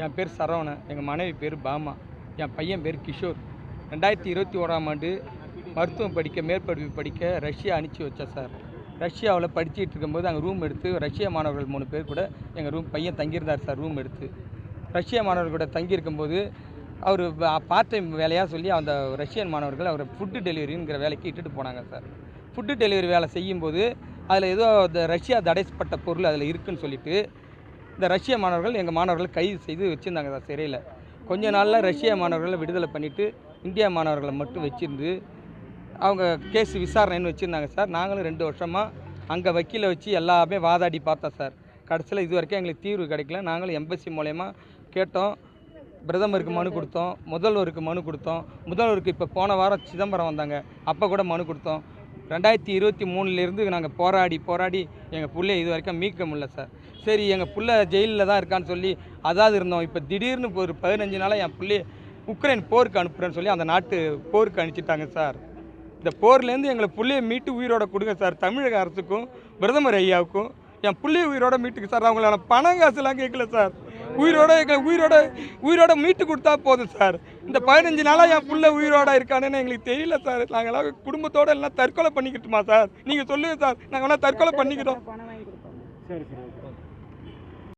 என் பேர் சரவணன், எங்கள் மனைவி பேர் பாமா, என் பையன் பேர் கிஷோர். 2021ஆம் ஆண்டு மருத்துவம் படிக்க மேற்படிப்பு படிக்க ரஷ்யா அனுப்பிச்சி வச்சேன் சார். ரஷ்யாவில் படிச்சுட்டு இருக்கும்போது அங்கே ரூம் எடுத்து ரஷ்யா மாணவர்கள் 3 பேர் கூட எங்கள் பையன் தங்கியிருந்தார் சார். ரூம் எடுத்து ரஷ்யா மாணவர்கள் கூட தங்கியிருக்கும்போது அவர் பார்ட் டைம் வேலையாக சொல்லி அந்த ரஷ்யன் மாணவர்கள் அவர் ஃபுட்டு டெலிவரிங்கிற வேலைக்கு இட்டுட்டு போனாங்க சார். ஃபுட்டு டெலிவரி வேலை செய்யும்போது அதில் ஏதோ இந்த ரஷ்யா தடைப்பட்ட பொருள் அதில் இருக்குதுன்னு சொல்லிவிட்டு இந்த ரஷ்ய மாணவர்கள் எங்கள் மாணவர்களை கைது செய்து வச்சுருந்தாங்க சார் சிறையில். கொஞ்ச நாளில் ரஷ்ய மாணவர்களை விடுதலை பண்ணிவிட்டு இந்தியா மாணவர்களை மட்டும் வச்சுருந்து அவங்க கேஸ் விசாரணைன்னு வச்சுருந்தாங்க சார். நாங்களும் 2 வருஷமாக அங்கே வக்கீலை வச்சு எல்லாமே வாதாடி பார்த்தோம் சார். கடைசியில் இது வரைக்கும் எங்களுக்கு தீர்வு கிடைக்கல. நாங்களும் எம்பசி மூலயமா கேட்டோம், பிரதமருக்கு மனு கொடுத்தோம், முதல்வருக்கு மனு கொடுத்தோம். முதல்வருக்கு இப்போ போன வாரம் சிதம்பரம் வந்தாங்க, அப்போ கூட மனு கொடுத்தோம். 2023லேருந்து நாங்கள் போராடி எங்கள் பிள்ளைய இது வரைக்கும் மீட்க முடியல சார். சரி, எங்கள் பிள்ளை ஜெயிலில் தான் இருக்கான்னு சொல்லி அதாவது இருந்தோம். இப்போ திடீர்னு ஒரு 15 நாளாக என் பிள்ளைய உக்ரைன் போருக்கு அனுப்புகிறேன்னு சொல்லி அந்த நாட்டு போருக்கு அனுப்பிச்சிட்டாங்க சார். இந்த போர்லேருந்து எங்களை பிள்ளைய மீட்டு உயிரோட கொடுங்க சார். தமிழக அரசுக்கும் பிரதமர் ஐயாவுக்கும் என் பிள்ளைய உயிரோட மீட்டுக்கு சார். அவங்களான பணம் காசுலாம் கேட்கல சார். உயிரோட மீட்டு கொடுத்தா போதும் சார். இந்த 15 நாளாக என் பிள்ளை உயிரோட இருக்கானுன்னு எங்களுக்கு தெரியல சார். நாங்களாம் குடும்பத்தோடு எல்லாம் தற்கொலை பண்ணிக்கிட்டுமா சார்? நீங்கள் சொல்லுங்கள் சார், நாங்கள் வேணால் தற்கொலை பண்ணிக்கிறோம். சரி சரி.